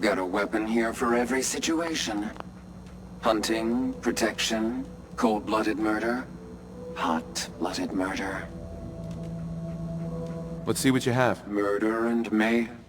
I've got a weapon here for every situation. Hunting, protection, cold-blooded murder, hot-blooded murder. Let's see what you have. Murder and mayhem.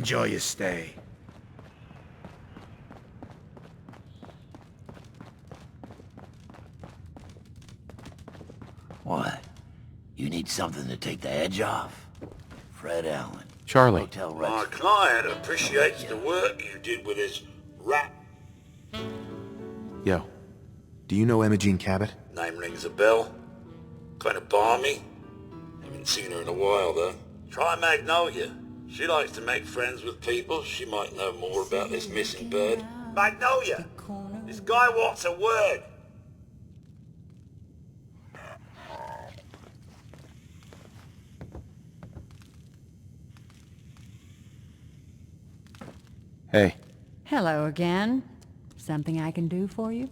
Enjoy your stay. What? You need something to take the edge off? Fred Allen. Charlie. Hotel My Rex. client appreciates the work you did with his rat. Yo, do you know Imogene Cabot? Name rings a bell. Kind of balmy. Haven't seen her in a while, though. Try Magnolia. She likes to make friends with people. She might know more about this missing bird. Magnolia! This guy wants a word. Hey, Hello again. Something I can do for you?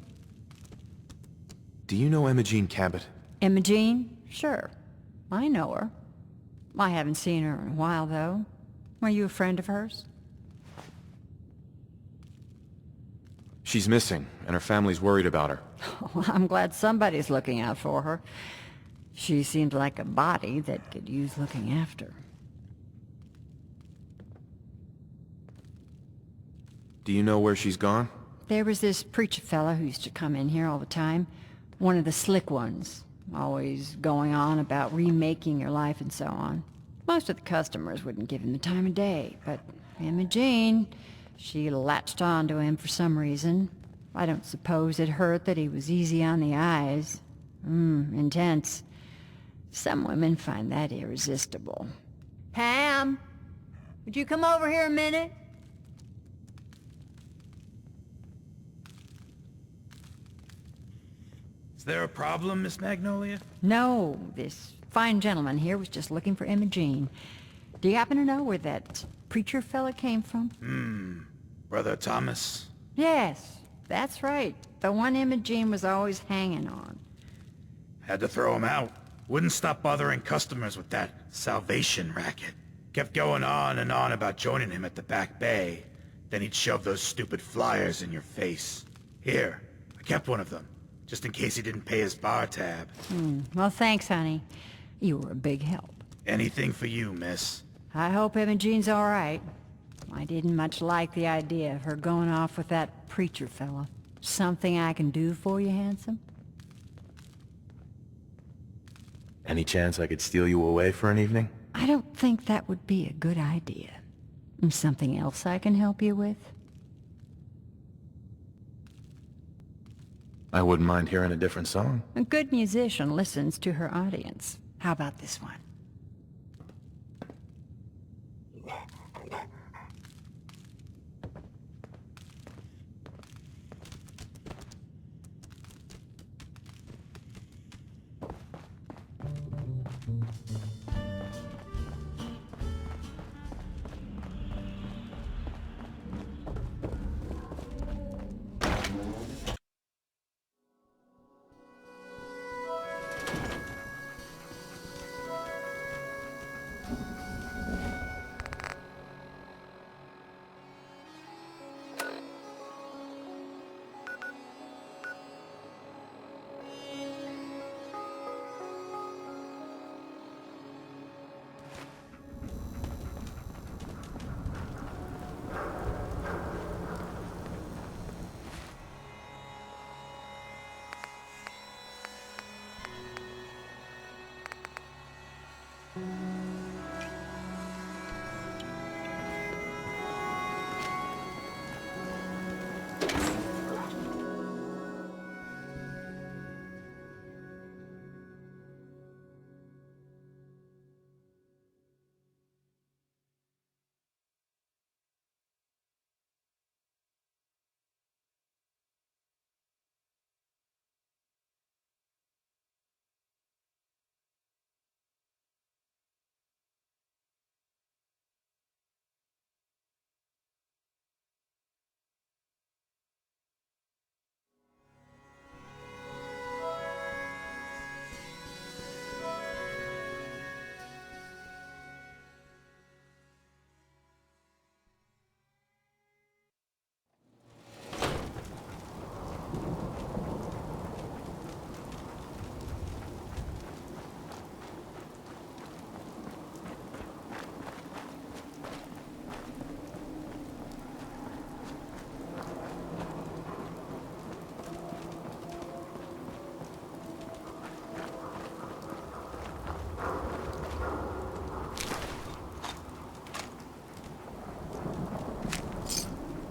do you know Imogene Cabot? Imogene? Sure. I know her. I haven't seen her in a while, though. Are you a friend of hers? She's missing, and her family's worried about her. Well, I'm glad somebody's looking out for her. She seemed like a body that could use looking after. Do you know where she's gone? There was this preacher fella who used to come in here all the time. One of the slick ones. Always going on about remaking your life and so on. Most of the customers wouldn't give him the time of day, but Imogene, she latched on to him for some reason. I don't suppose it hurt that he was easy on the eyes. Intense. Some women find that irresistible. Pam, would you come over here a minute? Is there a problem, Miss Magnolia? No, this fine gentleman here was just looking for Imogene. Do you happen to know where that preacher fella came from? Brother Thomas? Yes, that's right. The one Imogene was always hanging on. Had to throw him out. Wouldn't stop bothering customers with that salvation racket. Kept going on and on about joining him at the back bay. Then he'd shove those stupid flyers in your face. Here, I kept one of them, just in case he didn't pay his bar tab. Well, thanks, honey. You were a big help. Anything for you, miss. I hope Imogene's all right. I didn't much like the idea of her going off with that preacher fella. Something I can do for you, handsome? Any chance I could steal you away for an evening? I don't think that would be a good idea. Something else I can help you with? I wouldn't mind hearing a different song. A good musician listens to her audience. How about this one?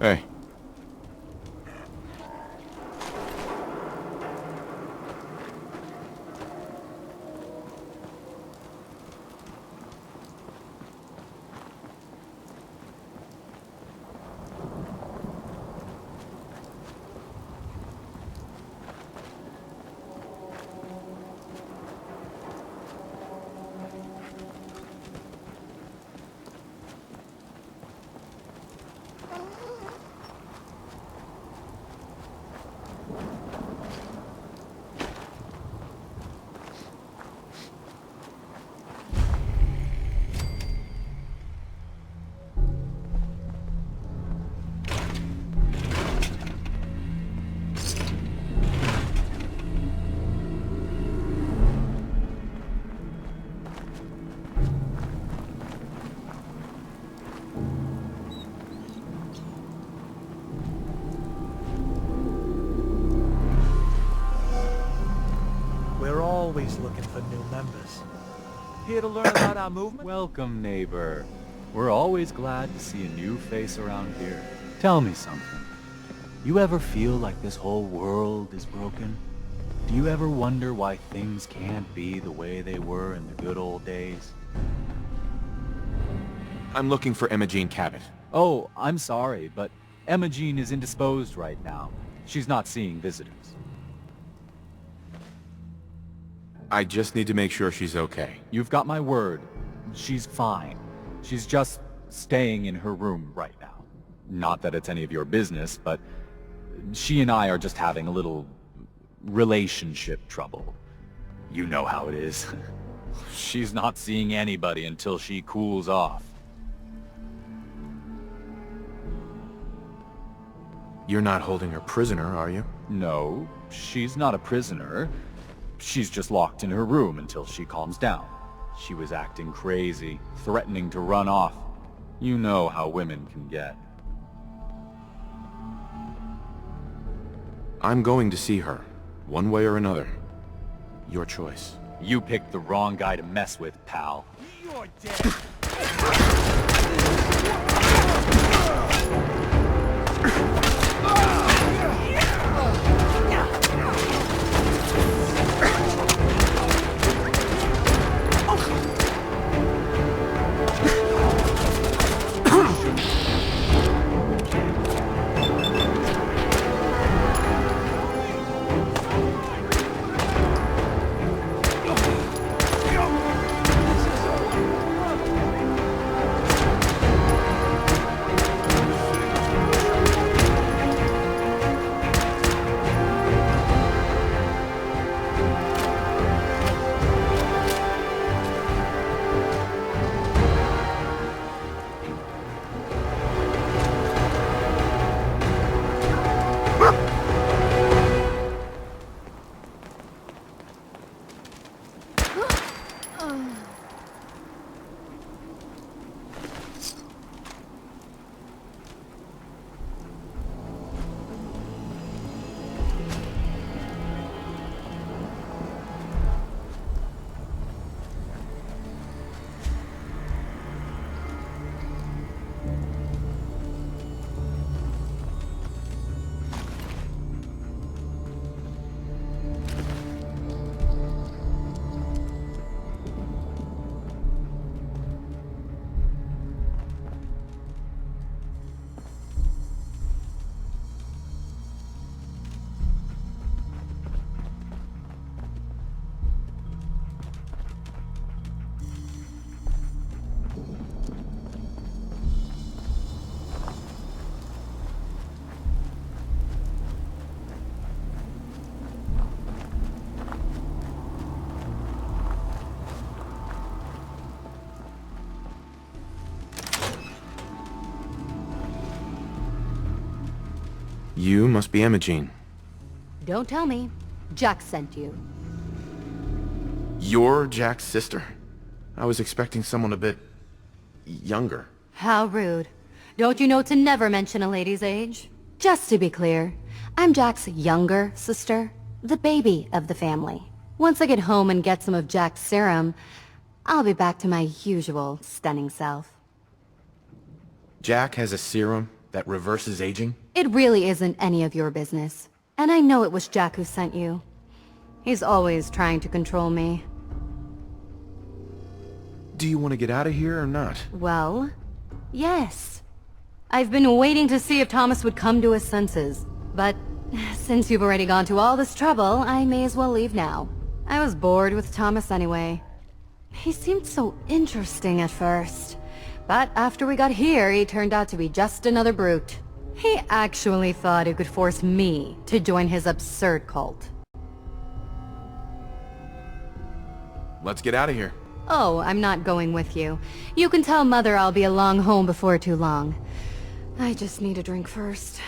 Hey. Always looking for new members. Here to learn about our movement? Welcome, neighbor. We're always glad to see a new face around here. Tell me something. You ever feel like this whole world is broken? Do you ever wonder why things can't be the way they were in the good old days? I'm looking for Imogene Cabot. Oh, I'm sorry, but Imogene is indisposed right now. She's not seeing visitors. I just need to make sure she's okay. You've got my word. She's fine. She's just staying in her room right now. Not that it's any of your business, but she and I are just having a little relationship trouble. You know how it is. She's not seeing anybody until she cools off. You're not holding her prisoner, are you? No, she's not a prisoner. She's just locked in her room until she calms down. She was acting crazy, threatening to run off. You know how women can get. I'm going to see her, one way or another. Your choice. You picked the wrong guy to mess with, pal. You're dead. You must be Imogene. Don't tell me. Jack sent you. You're Jack's sister? I was expecting someone a bit... younger. How rude. Don't you know to never mention a lady's age? Just to be clear, I'm Jack's younger sister, the baby of the family. Once I get home and get some of Jack's serum, I'll be back to my usual stunning self. Jack has a serum that reverses aging? It really isn't any of your business. And I know it was Jack who sent you. He's always trying to control me. Do you want to get out of here or not? Well, yes. I've been waiting to see if Thomas would come to his senses. But since you've already gone to all this trouble, I may as well leave now. I was bored with Thomas anyway. He seemed so interesting at first. But after we got here, he turned out to be just another brute. He actually thought he could force me to join his absurd cult. Let's get out of here. Oh, I'm not going with you. You can tell Mother I'll be along home before too long. I just need a drink first.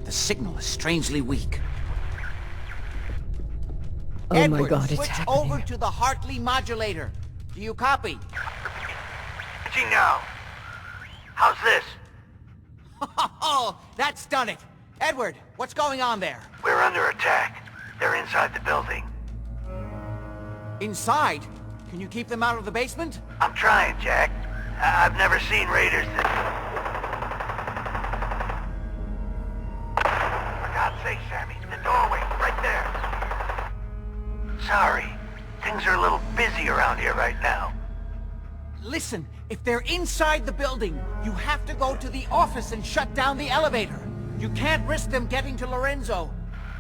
Signal is strangely weak. Oh Edward, my god, it's switch happening. over to the Hartley modulator. Do you copy? Now, how's this? Oh, that's done it. Edward, what's going on there? We're under attack. They're inside the building. Inside? Can you keep them out of the basement? I'm trying, Jack. I've never seen raiders that... For God's sake, Sammy, the doorway, right there. Sorry. Things are a little busy around here right now. Listen, if they're inside the building, you have to go to the office and shut down the elevator. You can't risk them getting to Lorenzo.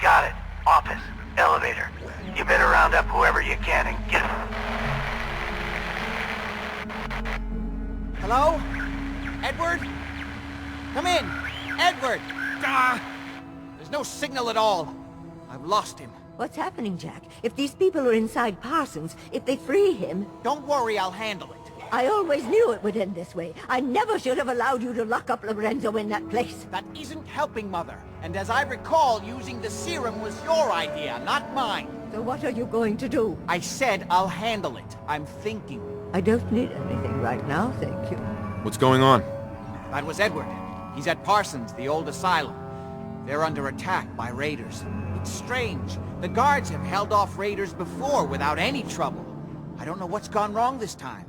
Got it. Office. Elevator. You better round up whoever you can and get them. Hello? Edward? Come in! Edward! Ah! There's no signal at all. I've lost him. What's happening, Jack? If these people are inside Parsons, if they free him... Don't worry, I'll handle it. I always knew it would end this way. I never should have allowed you to lock up Lorenzo in that place. That isn't helping, Mother. And as I recall, using the serum was your idea, not mine. So what are you going to do? I said I'll handle it. I'm thinking. I don't need anything right now, thank you. What's going on? That was Edward. He's at Parsons, the old asylum. They're under attack by raiders. It's strange. The guards have held off raiders before without any trouble. I don't know what's gone wrong this time.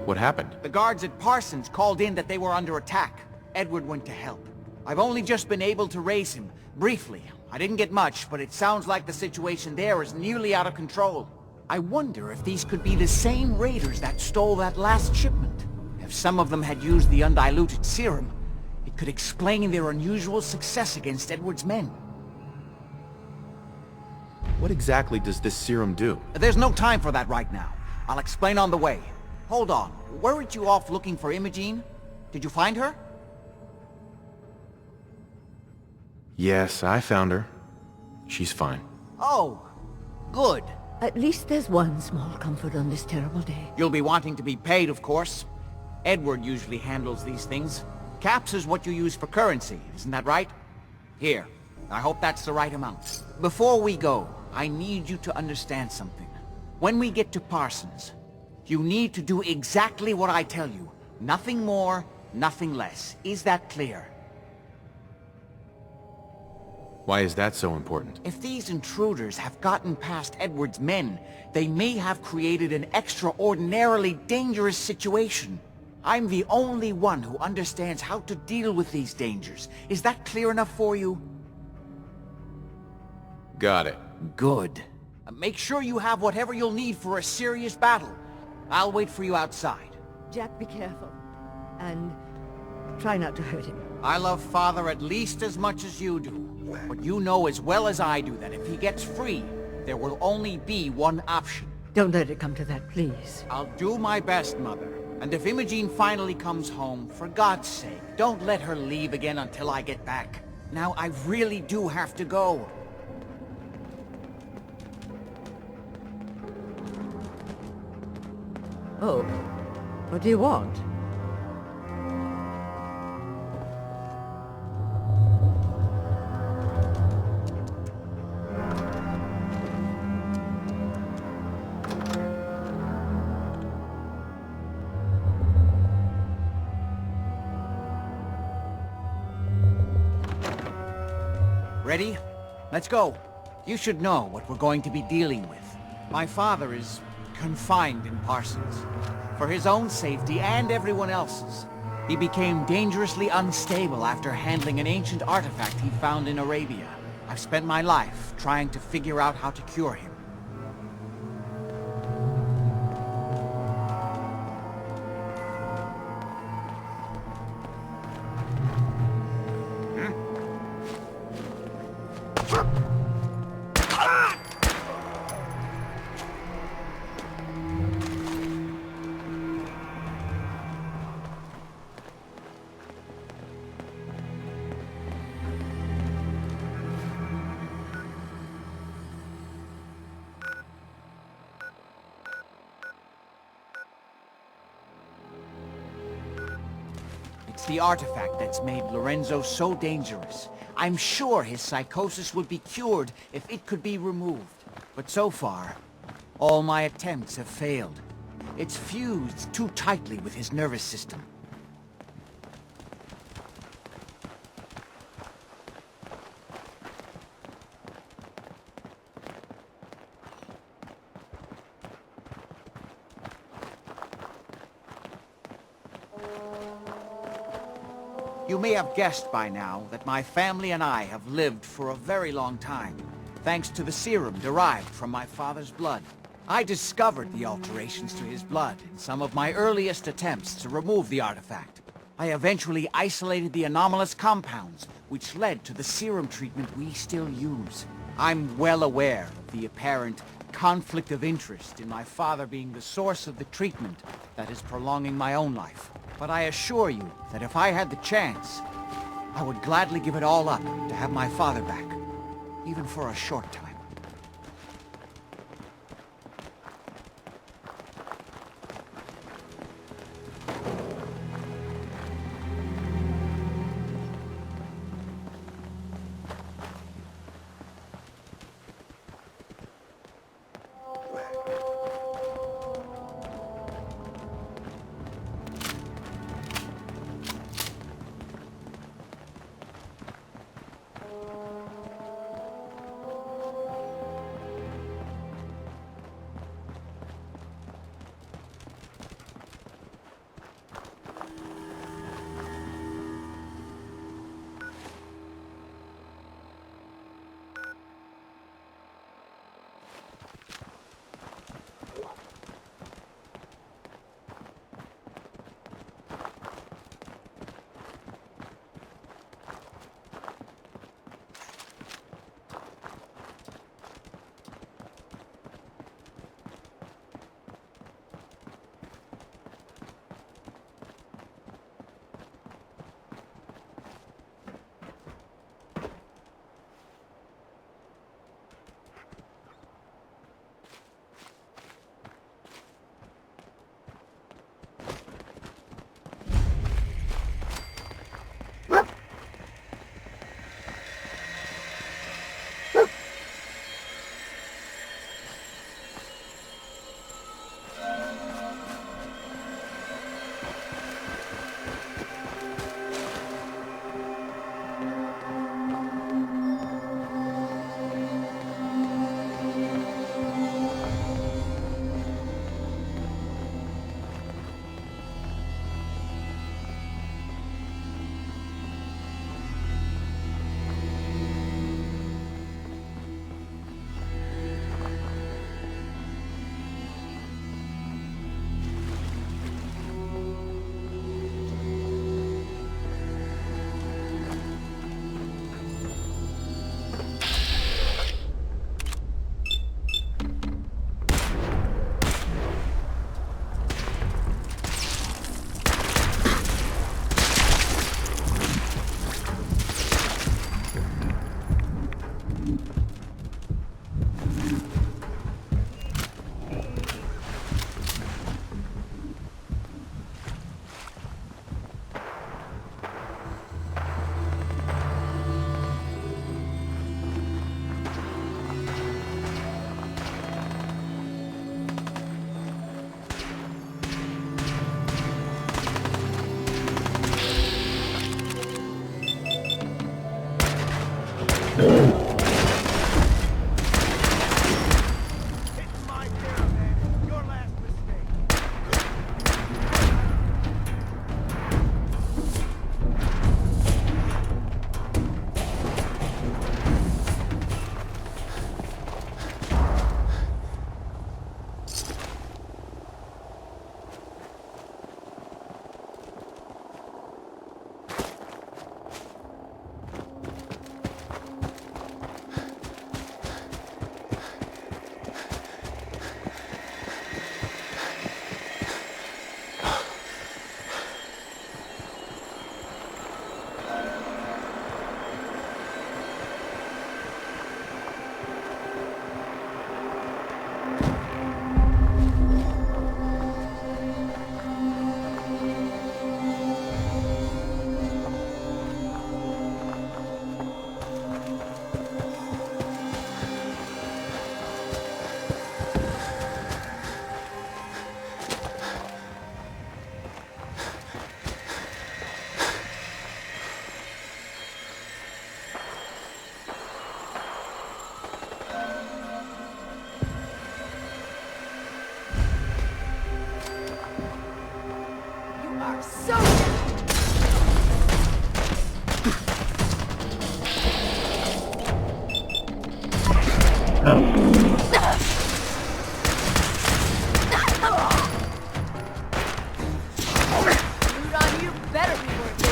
What happened? The guards at Parsons called in that they were under attack. Edward went to help. I've only just been able to raise him, briefly. I didn't get much, but it sounds like the situation there is nearly out of control. I wonder if these could be the same raiders that stole that last shipment. If some of them had used the undiluted serum, it could explain their unusual success against Edward's men. What exactly does this serum do? There's no time for that right now. I'll explain on the way. Hold on. Weren't you off looking for Imogene? Did you find her? Yes, I found her. She's fine. Oh, good. At least there's one small comfort on this terrible day. You'll be wanting to be paid, of course. Edward usually handles these things. Caps is what you use for currency, isn't that right? Here, I hope that's the right amount. Before we go, I need you to understand something. When we get to Parsons, you need to do exactly what I tell you. Nothing more, nothing less. Is that clear? Why is that so important? If these intruders have gotten past Edward's men, they may have created an extraordinarily dangerous situation. I'm the only one who understands how to deal with these dangers. Is that clear enough for you? Got it. Good. Make sure you have whatever you'll need for a serious battle. I'll wait for you outside. Jack, be careful. And try not to hurt him. I love Father at least as much as you do. But you know as well as I do that if he gets free, there will only be one option. Don't let it come to that, please. I'll do my best, Mother. And if Imogene finally comes home, for God's sake, don't let her leave again until I get back. Now, I really do have to go. Oh, what do you want? Ready? Let's go. You should know what we're going to be dealing with. My father is confined in Parsons. For his own safety and everyone else's. He became dangerously unstable after handling an ancient artifact he found in Arabia. I've spent my life trying to figure out how to cure him. It's the artifact that's made Lorenzo so dangerous. I'm sure his psychosis would be cured if it could be removed. But so far, all my attempts have failed. It's fused too tightly with his nervous system. You may have guessed by now that my family and I have lived for a very long time, thanks to the serum derived from my father's blood. I discovered the alterations to his blood in some of my earliest attempts to remove the artifact. I eventually isolated the anomalous compounds, which led to the serum treatment we still use. I'm well aware of the apparent conflict of interest in my father being the source of the treatment that is prolonging my own life. But I assure you that if I had the chance, I would gladly give it all up to have my father back, even for a short time. Loot on you better be worth it.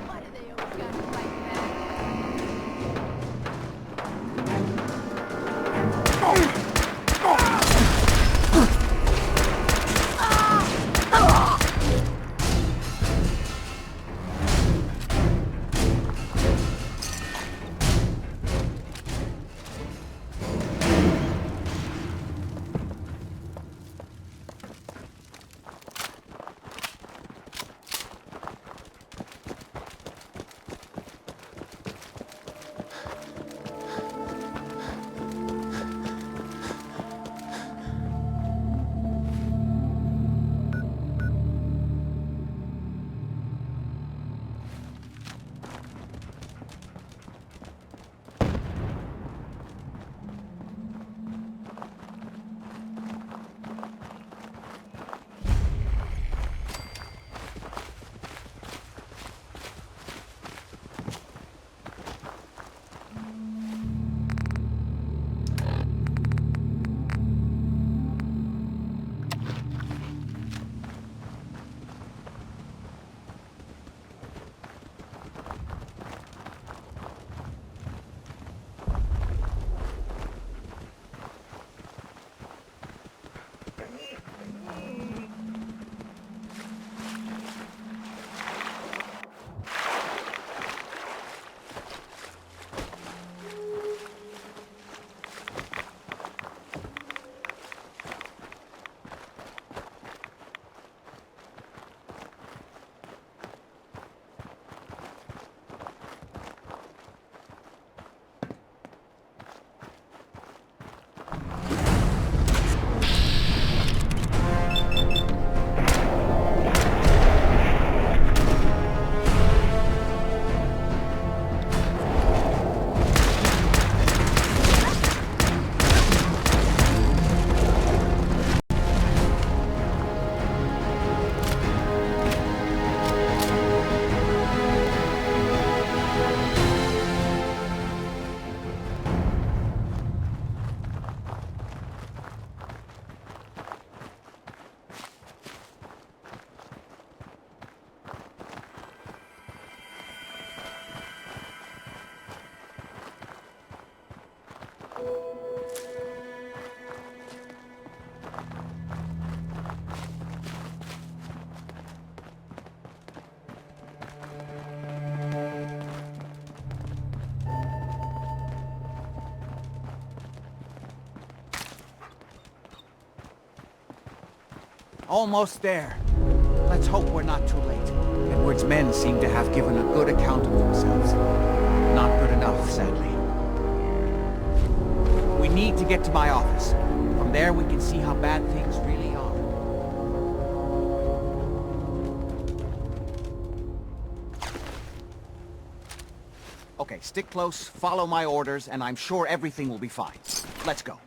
Why do they always gotta fight back? Almost there. Let's hope we're not too late. Edward's men seem to have given a good account of themselves. Not good enough, sadly. We need to get to my office. From there we can see how bad things really are. Okay, stick close, follow my orders, and I'm sure everything will be fine. Let's go.